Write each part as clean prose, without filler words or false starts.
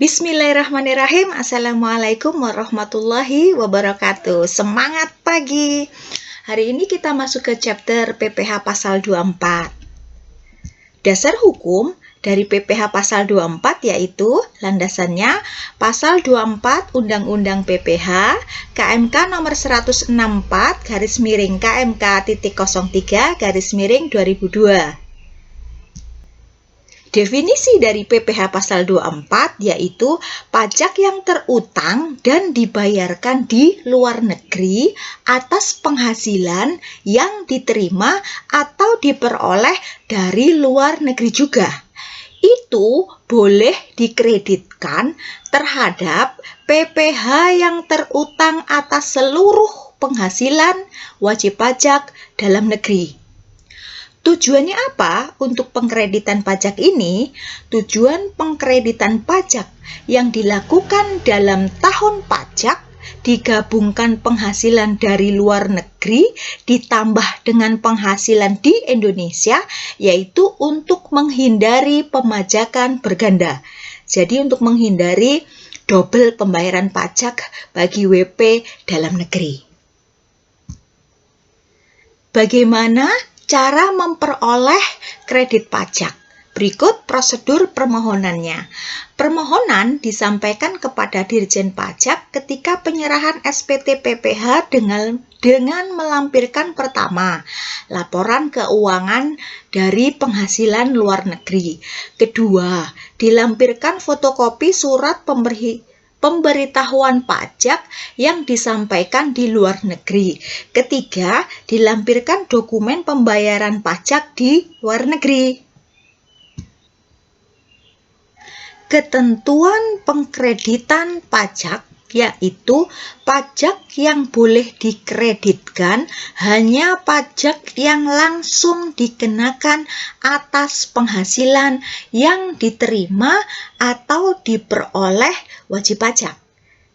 Bismillahirrahmanirrahim. Assalamualaikum warahmatullahi wabarakatuh. Semangat pagi. Hari ini kita masuk ke chapter PPH pasal 24. Dasar hukum dari PPH pasal 24 yaitu landasannya pasal 24 Undang-Undang PPH KMK nomor 164 garis miring KMK.03 garis miring 2002. Definisi dari PPH pasal 24 yaitu pajak yang terutang dan dibayarkan di luar negeri atas penghasilan yang diterima atau diperoleh dari luar negeri juga. Itu boleh dikreditkan terhadap PPH yang terutang atas seluruh penghasilan wajib pajak dalam negeri. Tujuannya apa untuk pengkreditan pajak ini? Tujuan pengkreditan pajak yang dilakukan dalam tahun pajak digabungkan penghasilan dari luar negeri ditambah dengan penghasilan di Indonesia, yaitu untuk menghindari pemajakan berganda. Jadi untuk menghindari double pembayaran pajak bagi WP dalam negeri. Bagaimana cara memperoleh kredit pajak? Berikut prosedur permohonannya. Permohonan disampaikan kepada Dirjen Pajak ketika penyerahan SPT PPH dengan melampirkan pertama, laporan keuangan dari penghasilan luar negeri. Kedua, dilampirkan fotokopi surat pemberitahuan pajak yang disampaikan di luar negeri. Ketiga, dilampirkan dokumen pembayaran pajak di luar negeri. Ketentuan pengkreditan pajak yaitu pajak yang boleh dikreditkan hanya pajak yang langsung dikenakan atas penghasilan yang diterima atau diperoleh wajib pajak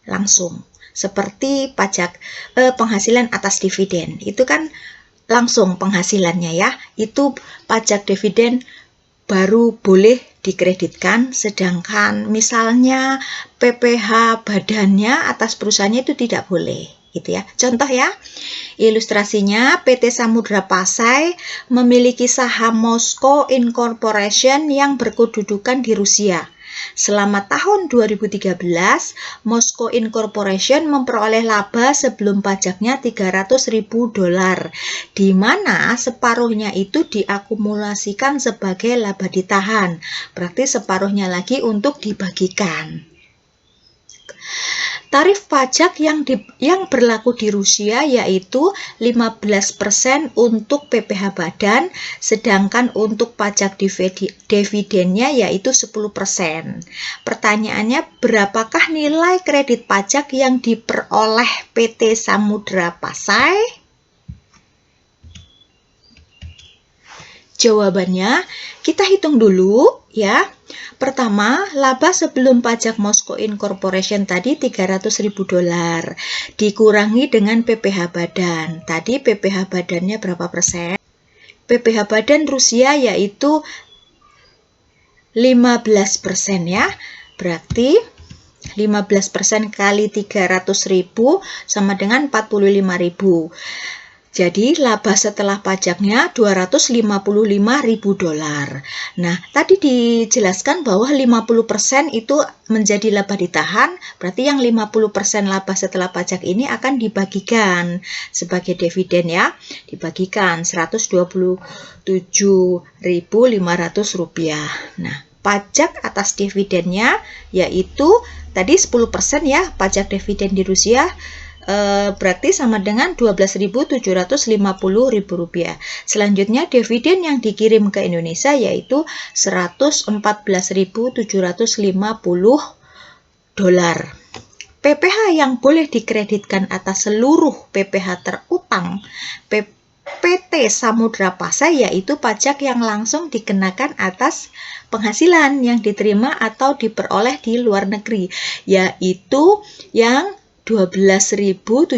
langsung. Seperti pajak penghasilan atas dividen, itu kan langsung penghasilannya ya, itu pajak dividen baru boleh dikreditkan, sedangkan misalnya PPH badannya atas perusahaannya itu tidak boleh, gitu ya. Contoh ya, ilustrasinya PT Samudra Pasai memiliki saham Moscow Incorporation yang berkedudukan di Rusia. Selama tahun 2013, Moscow Incorporation memperoleh laba sebelum pajaknya $300.000, di mana separuhnya itu diakumulasikan sebagai laba ditahan, berarti separuhnya lagi untuk dibagikan. Tarif pajak yang berlaku di Rusia yaitu 15% untuk PPH badan, sedangkan untuk pajak dividennya yaitu 10%. Pertanyaannya, berapakah nilai kredit pajak yang diperoleh PT Samudra Pasai? Jawabannya, kita hitung dulu ya. Pertama, laba sebelum pajak Moscow Incorporation tadi $300.000 dikurangi dengan PPH badan. Tadi PPH badannya berapa persen? PPH badan Rusia yaitu 15% ya. Berarti 15% kali 300.000 sama dengan 45.000. Jadi laba setelah pajaknya $255.000. Nah, tadi dijelaskan bahwa 50% itu menjadi laba ditahan, berarti yang 50% laba setelah pajak ini akan dibagikan sebagai dividen ya. Dibagikan Rp127.500. Nah, pajak atas dividennya yaitu tadi 10% ya, pajak dividen di Rusia berarti sama dengan Rp12.750.000. Selanjutnya dividen yang dikirim ke Indonesia yaitu $114.750. PPH yang boleh dikreditkan atas seluruh PPH terutang PT Samudra Pasai yaitu pajak yang langsung dikenakan atas penghasilan yang diterima atau diperoleh di luar negeri, yaitu yang $12.750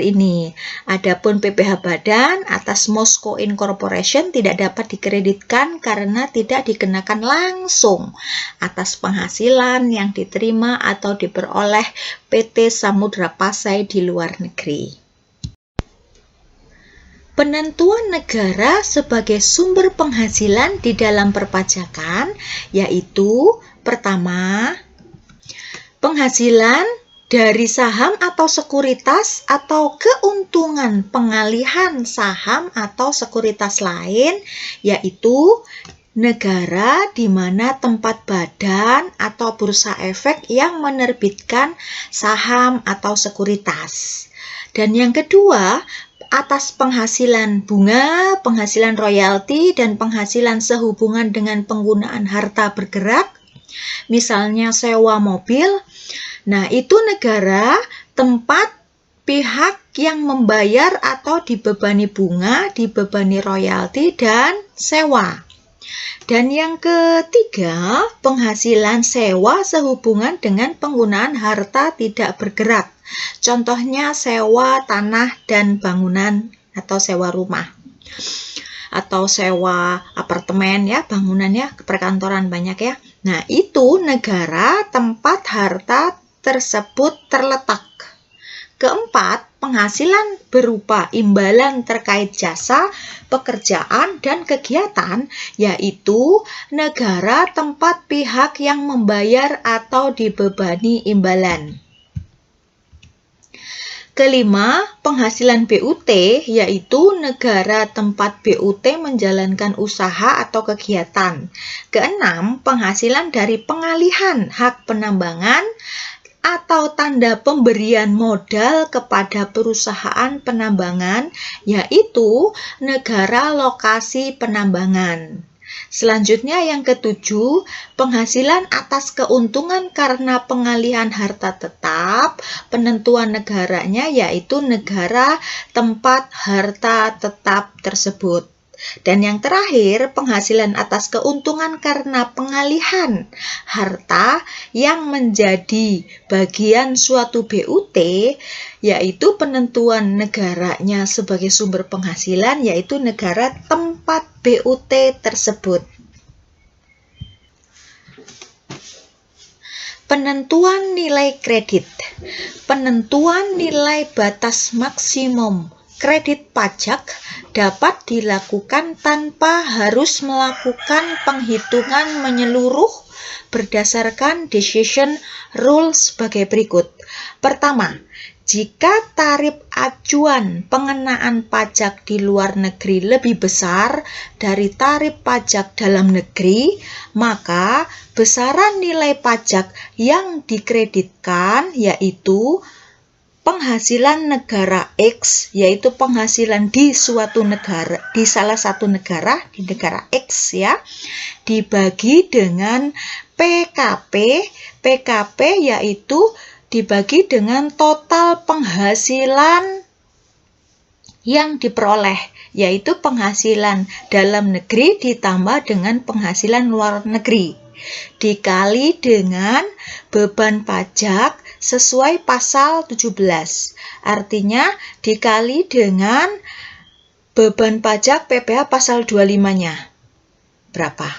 ini. Adapun PPh badan atas Moscow Incorporation tidak dapat dikreditkan karena tidak dikenakan langsung atas penghasilan yang diterima atau diperoleh PT Samudra Pasai di luar negeri. Penentuan negara sebagai sumber penghasilan di dalam perpajakan yaitu pertama, penghasilan dari saham atau sekuritas atau keuntungan pengalihan saham atau sekuritas lain, yaitu negara di mana tempat badan atau bursa efek yang menerbitkan saham atau sekuritas. Dan yang kedua, atas penghasilan bunga, penghasilan royalti, dan penghasilan sehubungan dengan penggunaan harta bergerak, misalnya sewa mobil. Nah, itu negara tempat pihak yang membayar atau dibebani bunga, dibebani royalti, dan sewa. Dan yang ketiga, penghasilan sewa sehubungan dengan penggunaan harta tidak bergerak. Contohnya sewa tanah dan bangunan atau sewa rumah. Atau sewa apartemen ya, bangunan ya, perkantoran banyak ya. Nah, itu negara tempat harta tersebut terletak. Keempat, penghasilan berupa imbalan terkait jasa, pekerjaan, dan kegiatan, yaitu negara tempat pihak yang membayar atau dibebani imbalan. Kelima, penghasilan BUT, yaitu negara tempat BUT menjalankan usaha atau kegiatan. Keenam, penghasilan dari pengalihan hak penambangan atau tanda pemberian modal kepada perusahaan penambangan, yaitu negara lokasi penambangan. Selanjutnya yang ketujuh, penghasilan atas keuntungan karena pengalihan harta tetap, penentuan negaranya yaitu negara tempat harta tetap tersebut. Dan yang terakhir, penghasilan atas keuntungan karena pengalihan harta yang menjadi bagian suatu BUT, yaitu penentuan negaranya sebagai sumber penghasilan, yaitu negara tempat BUT tersebut. Penentuan nilai kredit. Penentuan nilai batas maksimum kredit pajak dapat dilakukan tanpa harus melakukan penghitungan menyeluruh berdasarkan decision rule sebagai berikut. Pertama, jika tarif acuan pengenaan pajak di luar negeri lebih besar dari tarif pajak dalam negeri, maka besaran nilai pajak yang dikreditkan yaitu penghasilan negara X, yaitu penghasilan di suatu negara, di salah satu negara, di negara X ya, dibagi dengan PKP. PKP yaitu dibagi dengan total penghasilan yang diperoleh, yaitu penghasilan dalam negeri ditambah dengan penghasilan luar negeri, dikali dengan beban pajak sesuai pasal 17. Artinya dikali dengan beban pajak PPh pasal 25-nya. Berapa?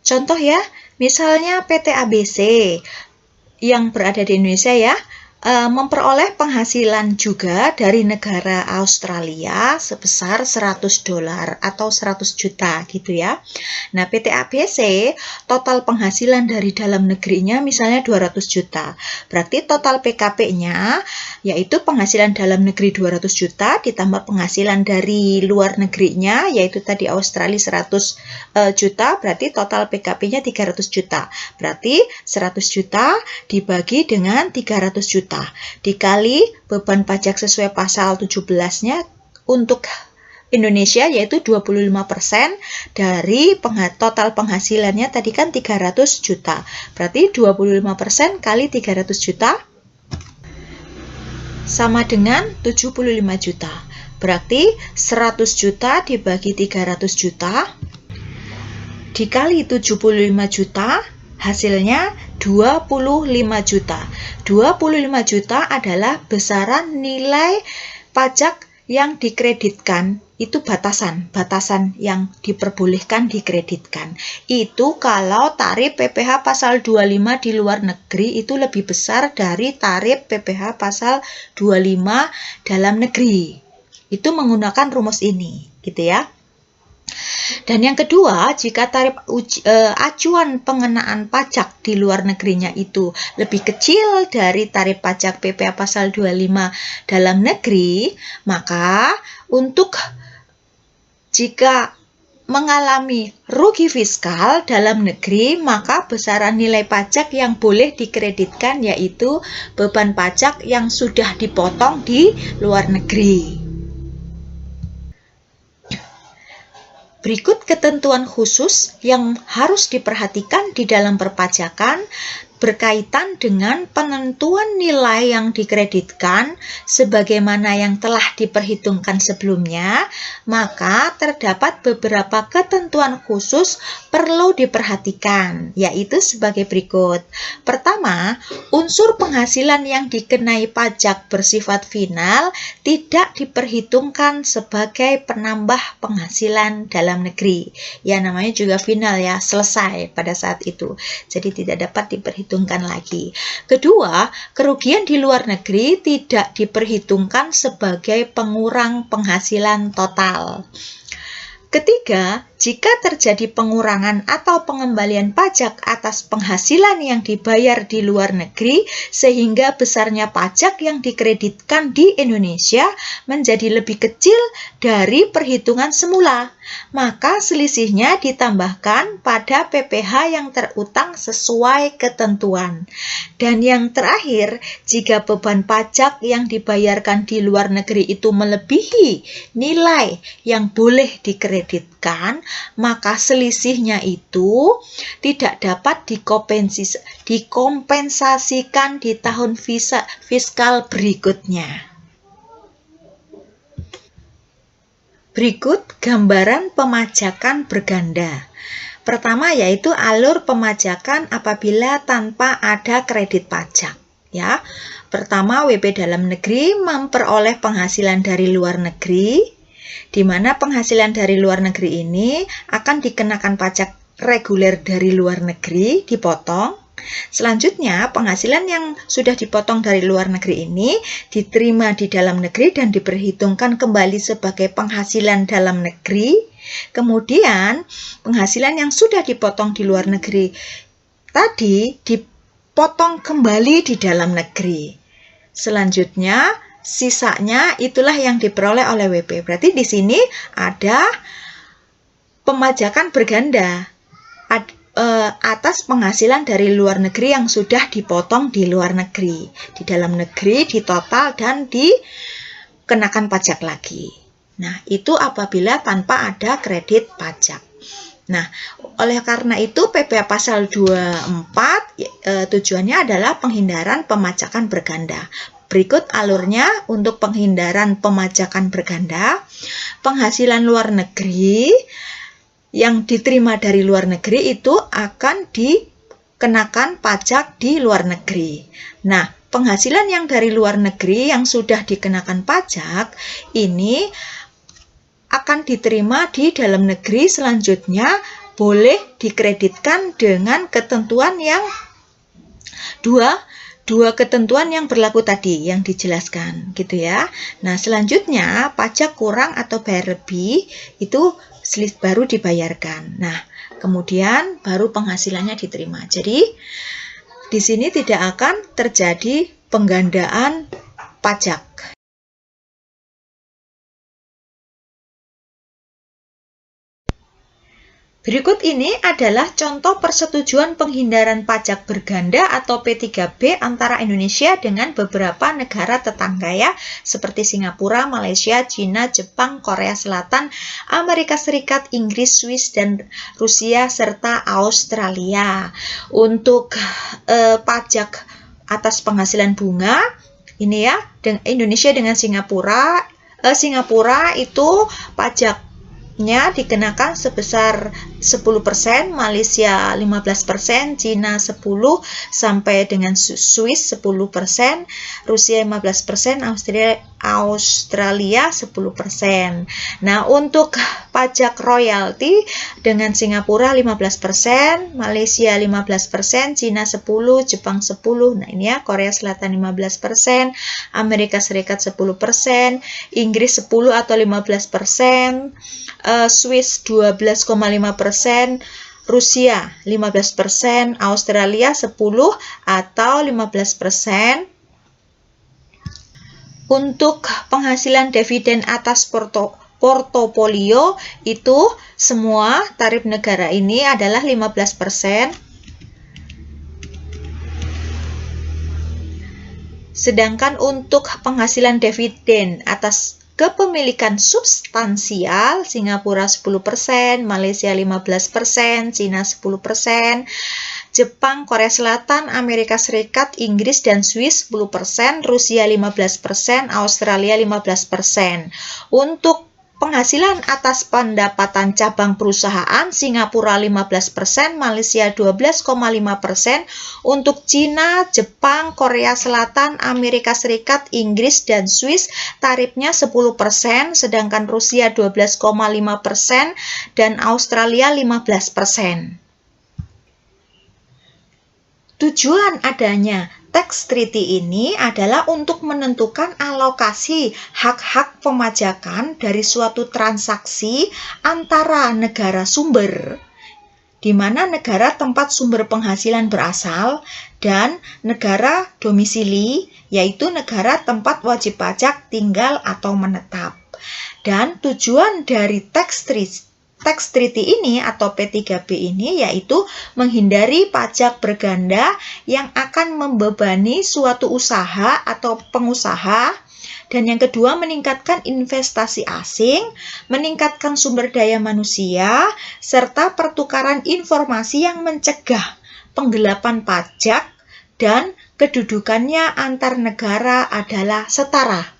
Contoh ya, misalnya PT ABC yang berada di Indonesia ya, memperoleh penghasilan juga dari negara Australia sebesar $100 atau 100 juta gitu ya. Nah, PT ABC total penghasilan dari dalam negerinya misalnya 200 juta. Berarti total PKP-nya yaitu penghasilan dalam negeri 200 juta ditambah penghasilan dari luar negerinya yaitu tadi Australia 100 juta, berarti total PKP-nya 300 juta. Berarti 100 juta dibagi dengan 300 juta. Dikali beban pajak sesuai pasal 17-nya untuk Indonesia yaitu 25% dari total penghasilannya tadi kan 300 juta. Berarti 25% kali 300 juta sama dengan 75 juta. Berarti 100 juta dibagi 300 juta dikali 75 juta hasilnya 25 juta. 25 juta adalah besaran nilai pajak yang dikreditkan, itu batasan yang diperbolehkan dikreditkan. Itu kalau tarif PPh pasal 25 di luar negeri itu lebih besar dari tarif PPh pasal 25 dalam negeri. Itu menggunakan rumus ini, gitu ya. Dan yang kedua, jika tarif acuan pengenaan pajak di luar negerinya itu lebih kecil dari tarif pajak PPh pasal 25 dalam negeri, maka untuk jika mengalami rugi fiskal dalam negeri, maka besaran nilai pajak yang boleh dikreditkan yaitu beban pajak yang sudah dipotong di luar negeri. Berikut ketentuan khusus yang harus diperhatikan di dalam perpajakan berkaitan dengan penentuan nilai yang dikreditkan sebagaimana yang telah diperhitungkan sebelumnya, maka terdapat beberapa ketentuan khusus perlu diperhatikan, yaitu sebagai berikut. Pertama, unsur penghasilan yang dikenai pajak bersifat final tidak diperhitungkan sebagai penambah penghasilan dalam negeri. Ya, namanya juga final ya, selesai pada saat itu. Jadi tidak dapat diperhitungkan lagi. Kedua, kerugian di luar negeri tidak diperhitungkan sebagai pengurang penghasilan total. Ketiga, jika terjadi pengurangan atau pengembalian pajak atas penghasilan yang dibayar di luar negeri sehingga besarnya pajak yang dikreditkan di Indonesia menjadi lebih kecil dari perhitungan semula, maka selisihnya ditambahkan pada PPh yang terutang sesuai ketentuan. Dan yang terakhir, jika beban pajak yang dibayarkan di luar negeri itu melebihi nilai yang boleh dikreditkan, maka selisihnya itu tidak dapat dikompensasikan di tahun fiskal berikutnya. Berikut gambaran pemajakan berganda. Pertama yaitu alur pemajakan apabila tanpa ada kredit pajak. Ya, pertama WP dalam negeri memperoleh penghasilan dari luar negeri, di mana penghasilan dari luar negeri ini akan dikenakan pajak reguler dari luar negeri, dipotong. Selanjutnya, penghasilan yang sudah dipotong dari luar negeri ini diterima di dalam negeri dan diperhitungkan kembali sebagai penghasilan dalam negeri. Kemudian, penghasilan yang sudah dipotong di luar negeri tadi dipotong kembali di dalam negeri. Selanjutnya, sisanya itulah yang diperoleh oleh WP. Berarti di sini ada pemajakan berganda atas penghasilan dari luar negeri yang sudah dipotong di luar negeri. Di dalam negeri ditotal dan dikenakan pajak lagi. Nah, itu apabila tanpa ada kredit pajak. Nah, oleh karena itu PPh pasal 24 tujuannya adalah penghindaran pemajakan berganda. Berikut alurnya untuk penghindaran pemajakan berganda. Penghasilan luar negeri yang diterima dari luar negeri itu akan dikenakan pajak di luar negeri. Nah, penghasilan yang dari luar negeri yang sudah dikenakan pajak ini akan diterima di dalam negeri, selanjutnya boleh dikreditkan dengan ketentuan yang dua ketentuan yang berlaku tadi yang dijelaskan gitu ya. Nah, selanjutnya pajak kurang atau bayar lebih itu baru dibayarkan. Nah, kemudian baru penghasilannya diterima. Jadi di sini tidak akan terjadi penggandaan pajak. Berikut ini adalah contoh persetujuan penghindaran pajak berganda atau P3B antara Indonesia dengan beberapa negara tetangga ya, seperti Singapura, Malaysia, China, Jepang, Korea Selatan, Amerika Serikat, Inggris, Swiss, dan Rusia, serta Australia. Untuk pajak atas penghasilan bunga, ini ya, Indonesia dengan Singapura itu pajak dikenakan sebesar 10%, Malaysia 15%, Cina 10%, sampai dengan Swiss 10%, Rusia 15%, Australia 10%. Nah, untuk pajak royalti dengan Singapura 15%, Malaysia 15%, Cina 10%, Jepang 10%. Nah, ini ya, Korea Selatan 15%, Amerika Serikat 10%, Inggris 10 atau 15%, Swiss 12,5%, Rusia 15%, Australia 10 atau 15%. Untuk penghasilan dividen atas portofolio itu semua tarif negara ini adalah 15%. Sedangkan untuk penghasilan dividen atas kepemilikan substansial, Singapura 10%, Malaysia 15%, Cina 10%, Jepang, Korea Selatan, Amerika Serikat, Inggris, dan Swiss 10%, Rusia 15%, Australia 15%. Untuk penghasilan atas pendapatan cabang perusahaan, Singapura 15%, Malaysia 12,5%, untuk Cina, Jepang, Korea Selatan, Amerika Serikat, Inggris, dan Swiss tarifnya 10%, sedangkan Rusia 12,5% dan Australia 15%. Tujuan adanya tax treaty ini adalah untuk menentukan alokasi hak-hak pemajakan dari suatu transaksi antara negara sumber, di mana negara tempat sumber penghasilan berasal, dan negara domisili, yaitu negara tempat wajib pajak tinggal atau menetap. Dan tujuan dari tax treaty ini atau P3B ini yaitu menghindari pajak berganda yang akan membebani suatu usaha atau pengusaha, dan yang kedua meningkatkan investasi asing, meningkatkan sumber daya manusia, serta pertukaran informasi yang mencegah penggelapan pajak dan kedudukannya antar negara adalah setara.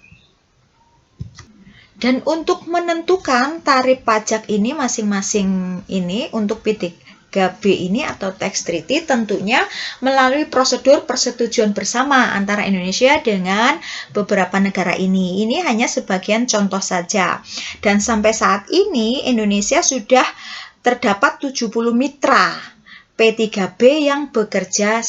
Dan untuk menentukan tarif pajak ini masing-masing ini untuk P3B ini atau tax treaty tentunya melalui prosedur persetujuan bersama antara Indonesia dengan beberapa negara ini. Ini hanya sebagian contoh saja. Dan sampai saat ini Indonesia sudah terdapat 70 mitra P3B yang bekerja